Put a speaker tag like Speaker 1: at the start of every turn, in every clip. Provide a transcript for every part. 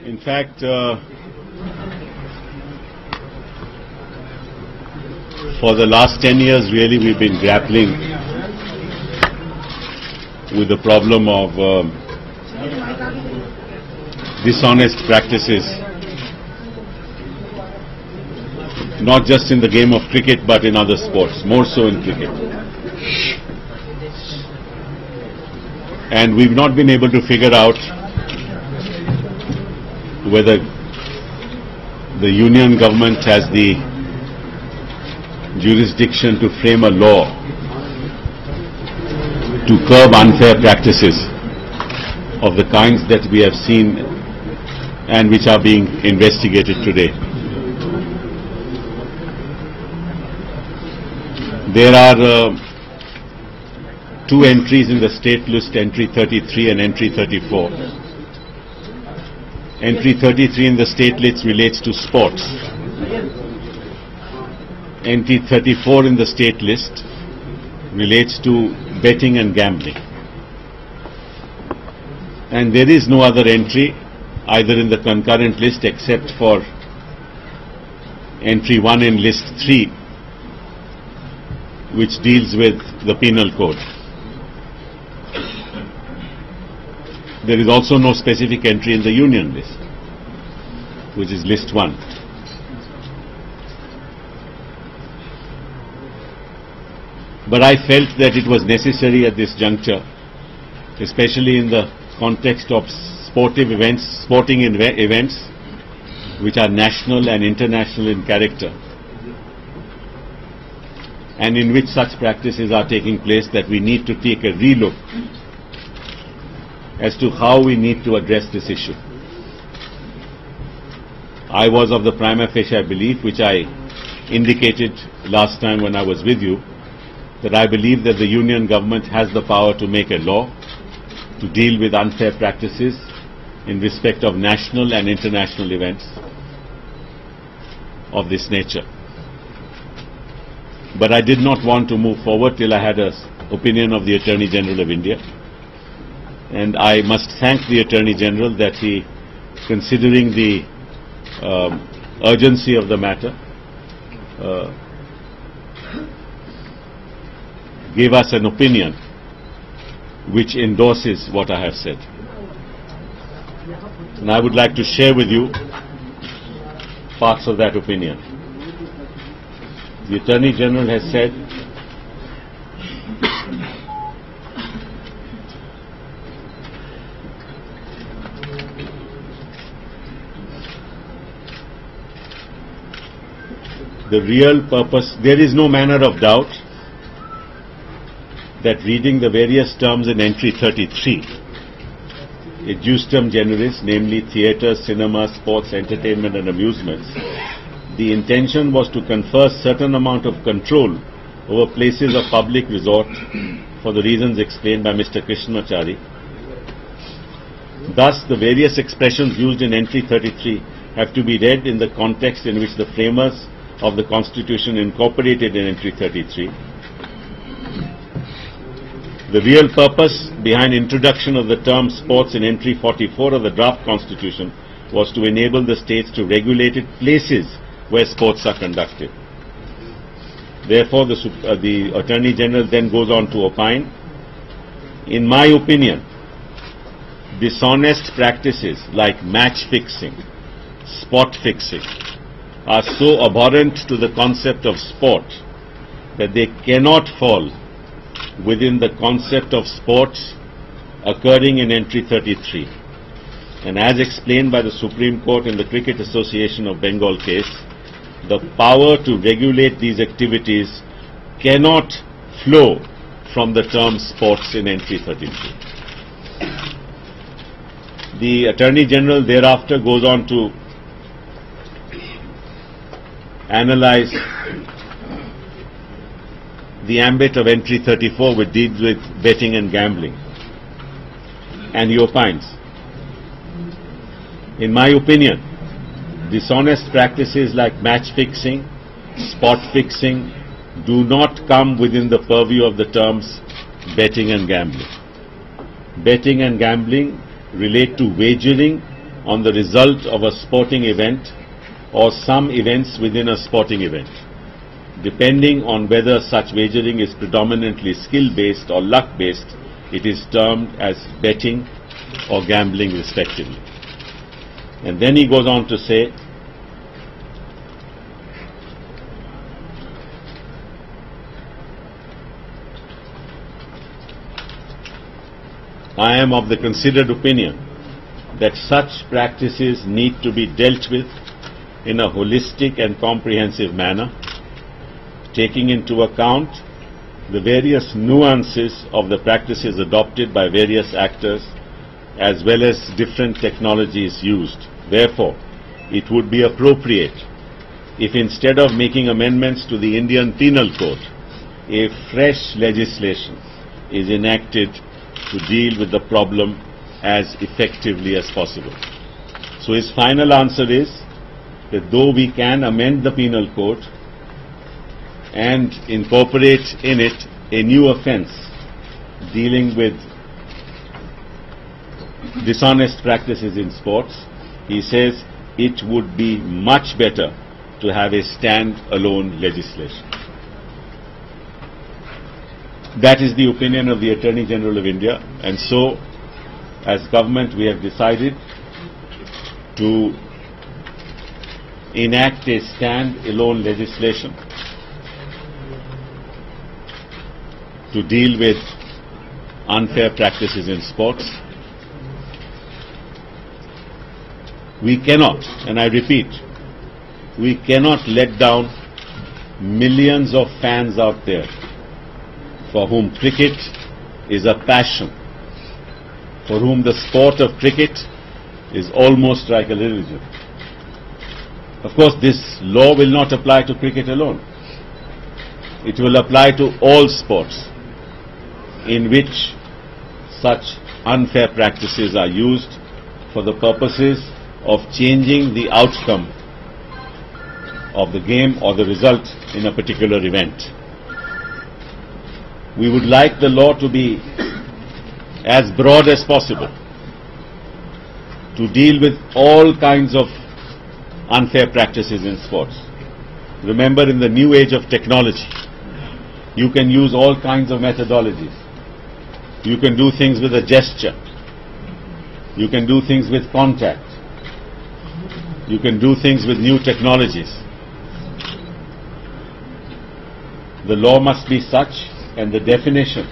Speaker 1: In fact, for the last 10 years, really, we've been grappling with the problem of dishonest practices, not just in the game of cricket, but in other sports, more so in cricket. And we've not been able to figure out whether the union government has the jurisdiction to frame a law to curb unfair practices of the kinds that we have seen and which are being investigated today. There are two entries in the state list, entry 33 and entry 34. Entry 33 in the state list relates to sports. Entry 34 in the state list relates to betting and gambling. And there is no other entry either in the concurrent list except for entry 1 in list 3, which deals with the penal code. There is also no specific entry in the union list, which is list 1. But I felt that it was necessary at this juncture, especially in the context of sporting events, which are national and international in character, and in which such practices are taking place, that we need to take a relook as to how we need to address this issue. I was of the prima facie belief, which I indicated last time when I was with you, that I believe that the union government has the power to make a law to deal with unfair practices in respect of national and international events of this nature. But I did not want to move forward till I had an opinion of the Attorney General of India. And I must thank the Attorney General that he, considering the urgency of the matter, gave us an opinion which endorses what I have said. And I would like to share with you parts of that opinion. The Attorney General has said the real purpose, there is no manner of doubt that reading the various terms in entry 33, a justum generis, namely theatre, cinema, sports, entertainment and amusements, the intention was to confer certain amount of control over places of public resort for the reasons explained by Mr. Krishnamachari. Thus, the various expressions used in entry 33 have to be read in the context in which the framers of the Constitution incorporated in entry 33. The real purpose behind introduction of the term sports in entry 44 of the draft Constitution was to enable the states to regulate places where sports are conducted. Therefore, the Attorney General then goes on to opine, in my opinion, dishonest practices like match fixing, spot fixing, are so abhorrent to the concept of sport that they cannot fall within the concept of sports occurring in entry 33. And as explained by the Supreme Court in the Cricket Association of Bengal case, the power to regulate these activities cannot flow from the term sports in entry 33. The Attorney General thereafter goes on to analyze the ambit of entry 34, which deals with betting and gambling. And he opines, in my opinion, dishonest practices like match fixing, spot fixing do not come within the purview of the terms betting and gambling. Betting and gambling relate to wagering on the result of a sporting event or some events within a sporting event. Depending on whether such wagering is predominantly skill-based or luck-based, it is termed as betting or gambling respectively. And then he goes on to say, I am of the considered opinion that such practices need to be dealt with in a holistic and comprehensive manner, taking into account the various nuances of the practices adopted by various actors as well as different technologies used. Therefore, it would be appropriate if instead of making amendments to the Indian Penal Code, a fresh legislation is enacted to deal with the problem as effectively as possible. So his final answer is that though we can amend the Penal Code and incorporate in it a new offence dealing with dishonest practices in sports, he says it would be much better to have a stand-alone legislation. That is the opinion of the Attorney General of India, and so as government we have decided to enact a stand-alone legislation to deal with unfair practices in sports. We cannot, and I repeat, we cannot let down millions of fans out there for whom cricket is a passion, for whom the sport of cricket is almost like a religion. Of course, this law will not apply to cricket alone. It will apply to all sports in which such unfair practices are used for the purposes of changing the outcome of the game or the result in a particular event. We would like the law to be as broad as possible to deal with all kinds of unfair practices in sports. Remember, in the new age of technology, you can use all kinds of methodologies. You can do things with a gesture. You can do things with contact. You can do things with new technologies. The law must be such, and the definition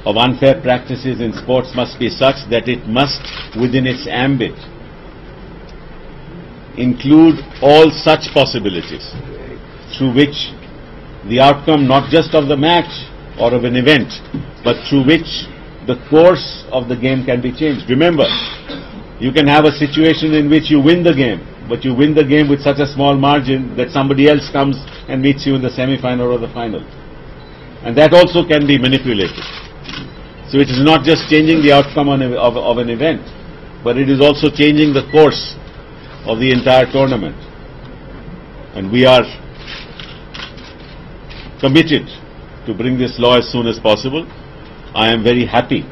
Speaker 1: of unfair practices in sports must be such that it must, within its ambit, include all such possibilities through which the outcome not just of the match or of an event, but through which the course of the game can be changed. Remember, you can have a situation in which you win the game, but you win the game with such a small margin that somebody else comes and meets you in the semi-final or the final. And that also can be manipulated. So it is not just changing the outcome of an event, but it is also changing the course of the entire tournament. And we are committed to bring this law as soon as possible. I am very happy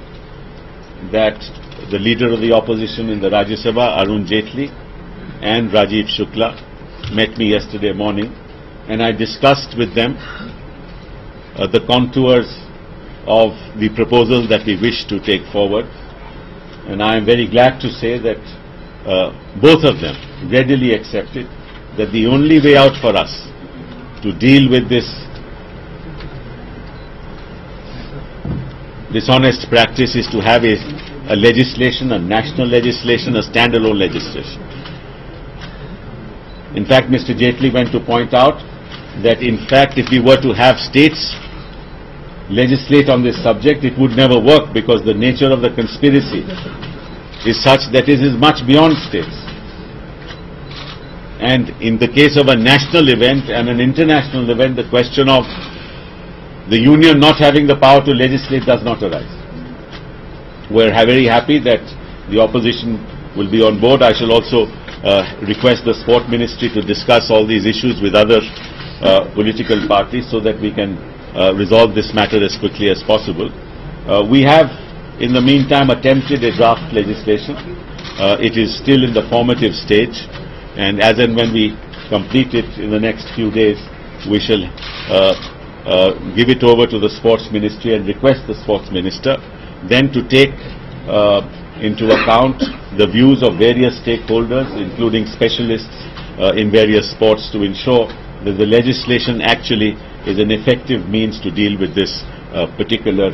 Speaker 1: that the leader of the opposition in the Rajya Sabha, Arun Jaitley, and Rajiv Shukla met me yesterday morning, and I discussed with them the contours of the proposal that we wish to take forward. And I am very glad to say that both of them readily accepted that the only way out for us to deal with this dishonest practice is to have a legislation, a national legislation, a standalone legislation. In fact, Mr. Jaitley went to point out that in fact if we were to have states legislate on this subject, it would never work, because the nature of the conspiracy is such that it is much beyond states. And in the case of a national event and an international event, the question of the union not having the power to legislate does not arise. We're very happy that the opposition will be on board. I shall also request the Sport Ministry to discuss all these issues with other political parties so that we can resolve this matter as quickly as possible. We have in the meantime attempted a draft legislation. It is still in the formative stage, and as and when we complete it in the next few days, we shall give it over to the Sports Ministry and request the Sports Minister then to take into account the views of various stakeholders, including specialists in various sports, to ensure that the legislation actually is an effective means to deal with this particular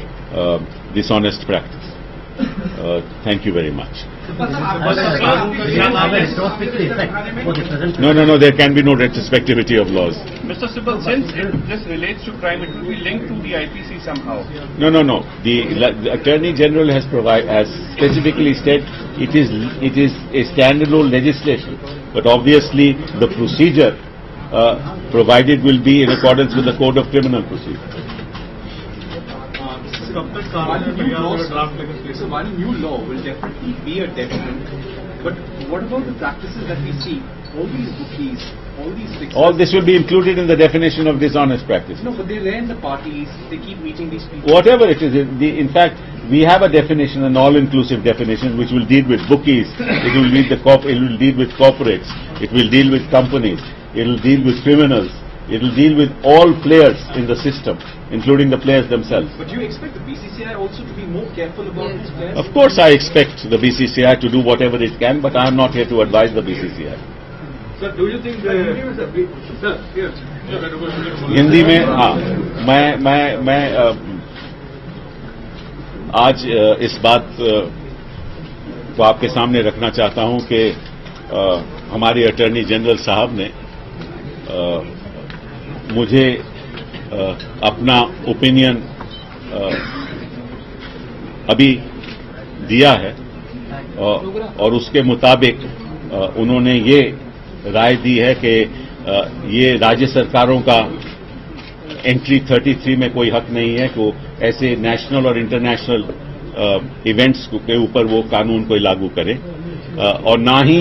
Speaker 1: dishonest practice. Thank you very much. No, there can be no retrospectivity of laws.
Speaker 2: Mr. Sibal, since this relates to crime, it will be linked to the IPC somehow.
Speaker 1: No. The Attorney General has specifically said it is a standalone legislation, but obviously the procedure provided will be in accordance with the Code of Criminal Procedure.
Speaker 3: So one new law will definitely be a detriment. But what about the practices that we see? All these bookies, all these fixers.
Speaker 1: All this will be included in the definition of dishonest practice.
Speaker 3: No, but they're in the parties. They keep meeting these people.
Speaker 1: Whatever it is, in fact, we have a definition, an all-inclusive definition, which will deal with bookies. It will deal with corporates. It will deal with companies. It will deal with criminals. It will deal with all players in the system, including the players themselves.
Speaker 3: But do you expect the BCCI also to be more careful about these players?
Speaker 1: Of course I expect the BCCI to do whatever it can, but I am not here to advise the BCCI.
Speaker 3: Sir, do you think
Speaker 1: Hindi में हाँ मैं आज इस बात को आपके सामने रखना चाहता हूं कि हमारे अटॉर्नी जनरल साहब ने मुझे अपना ओपिनियन अभी दिया है और उसके मुताबिक उन्होंने ये राय दी है कि ये राज्य सरकारों का एंट्री 33 में कोई हक नहीं है कि ऐसे नेशनल और इंटरनेशनल इवेंट्स के ऊपर वो कानून को लागू करें और ना ही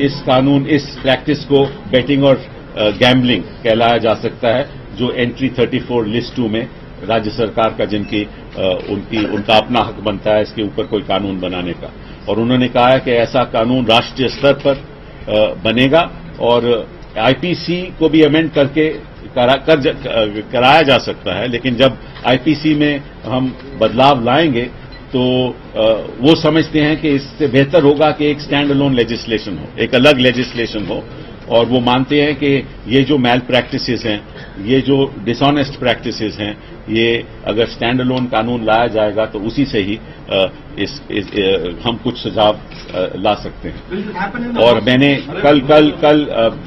Speaker 1: इस प्रैक्टिस को बेटिंग और गैम्बलिंग कहलाया जा सकता है, जो एंट्री 34 लिस्ट 2 में राज्य सरकार का उनका अपना हक बनता है इसके ऊपर कोई कानून बनाने का। और उन्होंने कहा है कि ऐसा कानून राष्ट्रीय स्तर पर बनेगा और आईपीसी को भी अमेंड करके कराया जा सकता है, लेकिन जब आईपीसी में हम बदलाव लाएंगे तो वो समझते हैं कि इससे बेहतर होगा कि एक स्टैंड अलोन लेजिस्लेशन हो, एक अलग लेजिस्लेशन हो। और वो मानते हैं कि ये जो मैल प्रैक्टिसेस हैं, ये जो डिसऑनेस्ट प्रैक्टिसेस हैं, ये अगर स्टैंड अलोन कानून लाया जाएगा तो उसी से ही हम कुछ सुझाव ला सकते हैं। और मैंने कल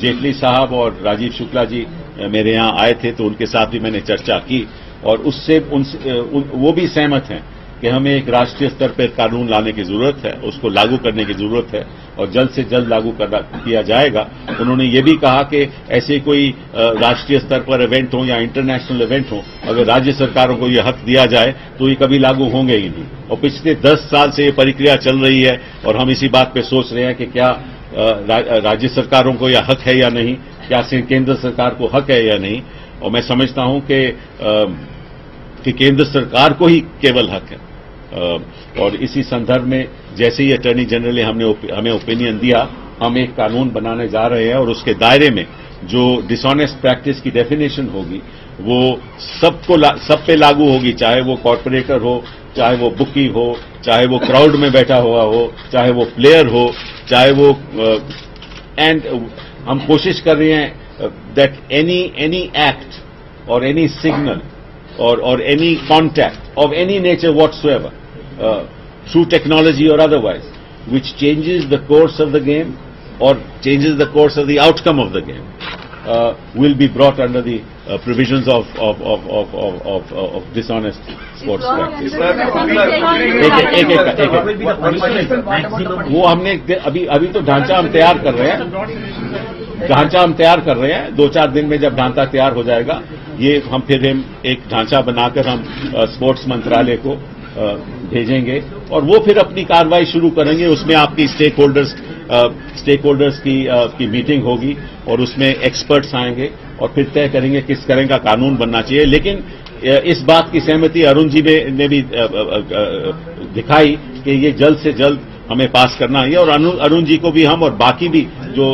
Speaker 1: जेटली साहब और राजीव शुक्ला जी मेरे यहाँ आए थे तो उनके साथ भी मैंने चर्चा की और उससे वो भी सहमत हैं कि हमें एक राष्ट्रीय स्तर पर कानून लाने की जरूरत है, उसको लागू करने की जरूरत है और जल्द से जल्द लागू किया जाएगा। उन्होंने ये भी कहा कि ऐसे कोई राष्ट्रीय स्तर पर इवेंट हो या इंटरनेशनल इवेंट हो, अगर राज्य सरकारों को ये हक दिया जाए तो ये कभी लागू होंगे ही नहीं। और पिछले 10 साल से ये प्रक्रिया चल रही है और हम इसी बात पे सोच रहे हैं कि क्या राज्य सरकारों को यह हक है या नहीं, क्या केंद्र सरकार को हक है या नहीं। और मैं समझता हूं कि केंद्र सरकार को ही केवल हक है। और इसी संदर्भ में जैसे ही अटॉर्नी जनरल ने हमें ओपिनियन दिया, हम एक कानून बनाने जा रहे हैं और उसके दायरे में जो डिसऑनेस्ट प्रैक्टिस की डेफिनेशन होगी वो सब पे लागू होगी, चाहे वो कॉर्पोरेटर हो, चाहे वो बुकी हो, चाहे वो क्राउड में बैठा हुआ हो, चाहे वो प्लेयर हो, चाहे वो एंड हम कोशिश कर रहे हैं दैट एनी एक्ट और any signal or any contact of any nature whatsoever, through technology or otherwise, which changes the course of the game or changes the course of the outcome of the game, will be brought under the provisions of dishonest sports practice. वो हमने अभी तो ढांचा हम तैयार कर रहे हैं, 2-4 दिन में जब ढांचा तैयार हो जाएगा ये हम एक ढांचा बनाकर हम स्पोर्ट्स मंत्रालय को भेजेंगे और वो फिर अपनी कार्रवाई शुरू करेंगे। उसमें आपकी स्टेक होल्डर्स की मीटिंग होगी और उसमें एक्सपर्ट्स आएंगे और फिर तय करेंगे किस तरह का कानून बनना चाहिए। लेकिन इस बात की सहमति अरुण जी ने भी दिखाई कि ये जल्द से जल्द हमें पास करना है और अरुण जी को भी हम और बाकी भी जो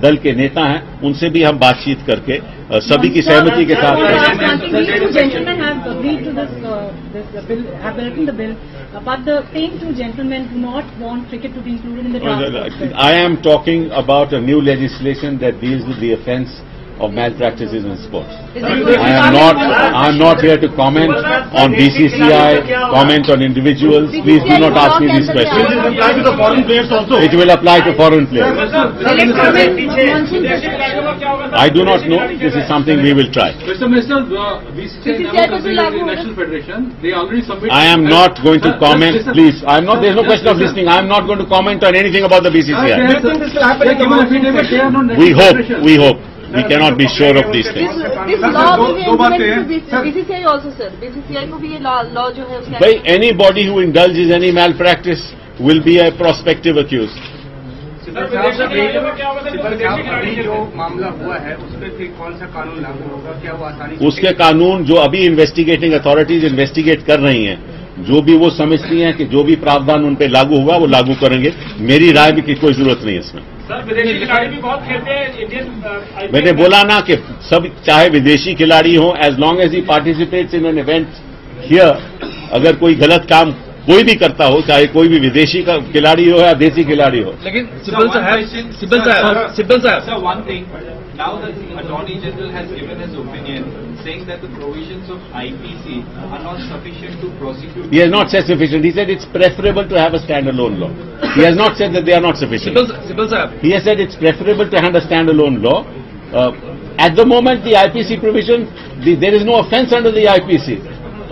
Speaker 1: दल के नेता हैं उनसे भी हम बातचीत करके सभी की सहमति के साथ I am talking about a new legislation that deals with the offence of malpractices in sports. I am not here to comment on BCCI, comment on individuals. Please do not ask me these questions.
Speaker 4: It will apply to the foreign players also.
Speaker 1: It will apply to foreign players. I do not know. This is something we will try.
Speaker 4: Mr. Minister, BCCI National Federation, they already submitted.
Speaker 1: I am not going to comment. Please, I am not. There is no question of listening. I am not going to comment on anything about the BCCI. We hope. We cannot be sure of these things.
Speaker 5: This law will be implemented to BCCI also, sir. BCCI को भी ये law जो है उसका.
Speaker 1: By anybody who indulges any malpractice will be a prospective accused.
Speaker 3: जो मामला हुआ है उस पर फिर कौन सा कानून लागू होगा, क्या वो आसानी से
Speaker 1: उसके कानून जो अभी इन्वेस्टिगेटिंग अथॉरिटीज इन्वेस्टिगेट कर रही हैं, जो भी वो समझती हैं कि जो भी प्रावधान उन पे लागू होगा वो लागू करेंगे. मेरी राय की कोई जरूरत नहीं है इसमें.
Speaker 2: विदेशी खिलाड़ी भी बहुत खेलते हैं इंडियन.
Speaker 1: मैंने बोला ना कि सब चाहे विदेशी खिलाड़ी हो, as long as he participates in an event here, अगर कोई गलत काम कोई भी करता हो, चाहे कोई भी विदेशी का खिलाड़ी हो या देसी खिलाड़ी हो.
Speaker 6: लेकिन सिब्बल साहब,
Speaker 7: one thing. Now the Attorney General has given his opinion saying that the provisions of IPC are not sufficient to prosecute.
Speaker 1: He has not said sufficient. He said it's preferable to have a standalone law. He has not said that they are not sufficient.
Speaker 6: Sibal साहब,
Speaker 1: He has said it's preferable to have a standalone law. At the moment, the IPC provision, there is no offence under the IPC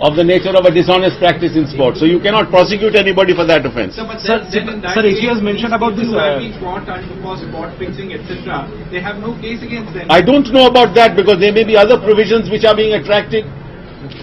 Speaker 1: of the nature of a dishonest practice in sport. So you cannot prosecute anybody for that offence.
Speaker 3: Sir, he has mentioned about this.
Speaker 7: Who have been caught for spot fixing, etc. They have no case against them.
Speaker 1: I don't know about that because there may be other provisions which are being attracted.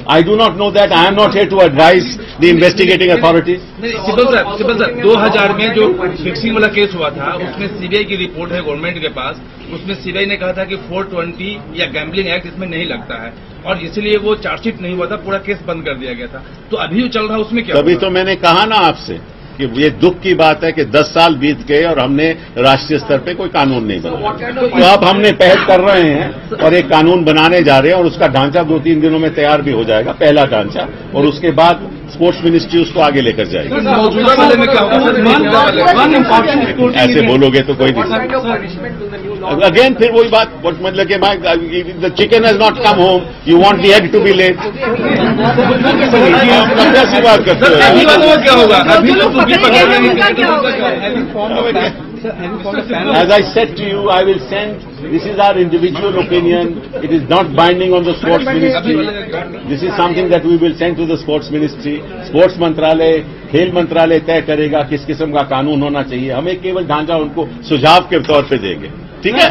Speaker 1: I do not know that. I am not here to advise the investigating authorities.
Speaker 6: Sibal साहब 2000 में जो fixing वाला case हुआ था, उसमें CBI की report है government के पास. उसमें सीबीआई ने कहा था कि 420 या गैम्बलिंग एक्ट इसमें नहीं लगता है और इसलिए वो चार्जशीट नहीं हुआ था, पूरा केस बंद कर दिया गया था. तो अभी जो चल रहा है उसमें क्या?
Speaker 1: तभी तो मैंने कहा ना आपसे कि ये दुख की बात है कि 10 साल बीत गए और हमने राष्ट्रीय स्तर पे कोई कानून नहीं बनाया. तो अब हमने पहल कर रहे हैं और एक कानून बनाने जा रहे हैं और उसका ढांचा 2-3 दिनों में तैयार भी हो जाएगा, पहला ढांचा, और उसके बाद स्पोर्ट्स मिनिस्ट्री उसको आगे लेकर जाएगी.
Speaker 6: मौजूदा वाले में क्या होगा?
Speaker 1: ऐसे बोलोगे तो कोई नहीं. अगेन फिर वही बात, मतलब कि the chicken has not come home, you want the egg to be laid. कैसी बात करते हो?
Speaker 6: अभी वालों का क्या होगा? अभी तो
Speaker 1: As I said to you, I will send. This is our individual opinion. It is not binding on the sports ministry. This is something that we will send to the sports ministry. Sports मंत्रालय, खेल मंत्रालय तय करेगा किस किस्म का कानून होना चाहिए. हमें केवल ढांचा उनको सुझाव के तौर पे देंगे. ठीक है.